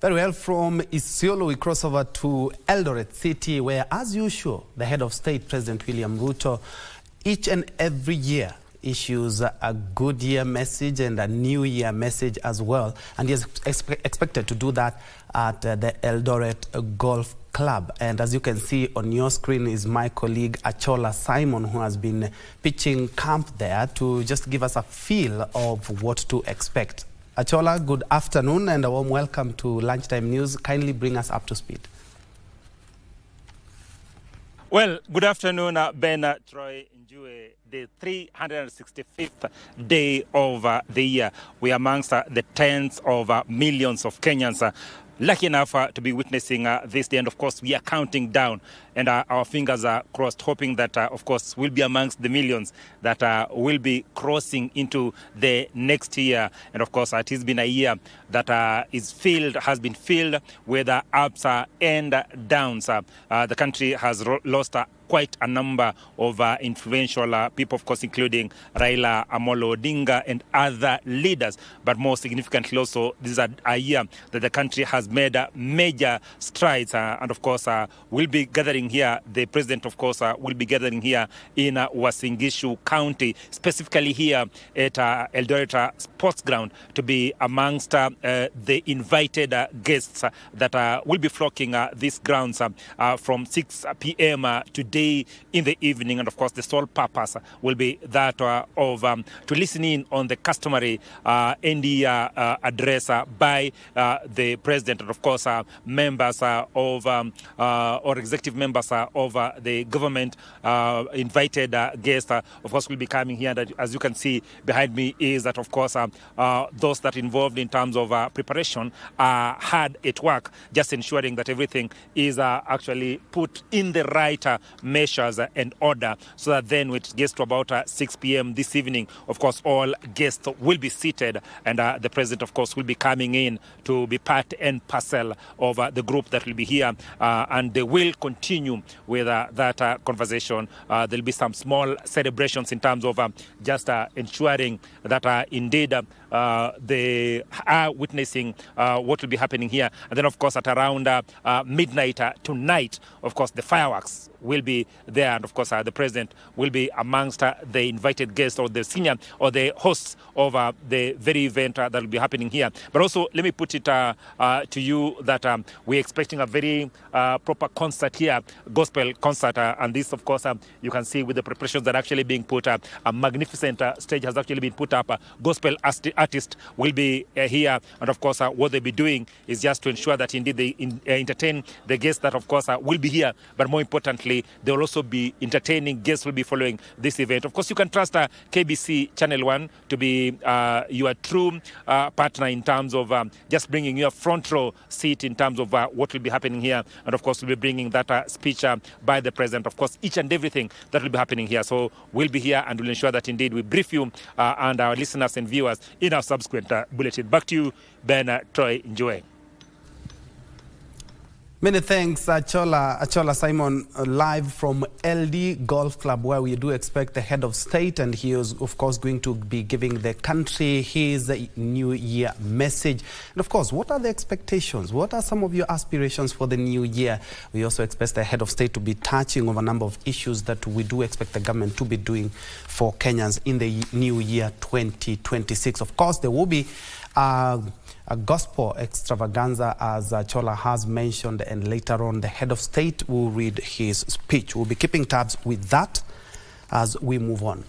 Very well, from Isiolo we cross over to Eldoret City, where, as usual, the head of state, President William Ruto, each and every year issues a good year message and a new year message as well. And he is expected to do that at the Eldoret Golf Club. And as you can see on your screen is my colleague Achola Simon, who has been pitching camp there to just give us a feel of what to expect. Achola, good afternoon and a warm welcome to Lunchtime News. Kindly bring us up to speed. Well, good afternoon, Ben, Troy, Njue. The 365th day of the year. We are amongst the tens of millions of Kenyans lucky enough to be witnessing this day. And of course, we are counting down and our fingers are crossed, hoping that, of course, we'll be amongst the millions that will be crossing into the next year. And of course, it has been a year that has been filled with ups and downs. The country has lost quite a number of influential people, of course, including Raila Amolo Odinga and other leaders. But more significantly also, this is a year that the country has made major strides. And of course, we'll be gathering here. The president, of course, will be gathering here in Uasin Gishu County, specifically here at Eldoret Sports Ground, to be amongst the invited guests that will be flocking these grounds from 6 p.m. today in the evening. And of course, the sole purpose will be that of to listen in on the customary ND address by the president, and of course members of or executive members of the government invited guests of course will be coming here. And as you can see behind me is that of course those that involved in terms of preparation are hard at work, just ensuring that everything is actually put in the right measures and order, so that then when it gets to about 6 p.m. this evening, of course, all guests will be seated and the president, of course, will be coming in to be part and parcel of the group that will be here, and they will continue with that conversation. There'll be some small celebrations in terms of just ensuring that indeed they are witnessing what will be happening here. And then, of course, at around midnight tonight, of course, the fireworks will be there. And, of course, the president will be amongst the invited guests or the senior or the hosts of the very event that will be happening here. But also, let me put it to you that we're expecting a very proper concert here, gospel concert. And this, of course, you can see with the preparations that are actually being put up. A magnificent stage has actually been put up. Gospel artist will be here. And, of course, what they'll be doing is just to ensure that indeed they entertain the guests that, of course, will be here. But more importantly, they will also be entertaining guests will be following this event. Of course, you can trust KBC Channel 1 to be your true partner in terms of just bringing you a front row seat in terms of what will be happening here. And of course, we'll be bringing that speech by the president. Of course, each and everything that will be happening here. So we'll be here and we'll ensure that indeed we brief you and our listeners and viewers in our subsequent bulletin. Back to you, Ben, Troy, enjoy. Many thanks, Achola Simon, live from LD Golf Club, where we do expect the head of state, and he is, of course, going to be giving the country his new year message. And, of course, what are the expectations? What are some of your aspirations for the new year? We also expect the head of state to be touching on a number of issues that we do expect the government to be doing for Kenyans in the new year 2026. Of course, there will be a gospel extravaganza, as Chola has mentioned, and later on the head of state will read his speech. We'll be keeping tabs with that as we move on.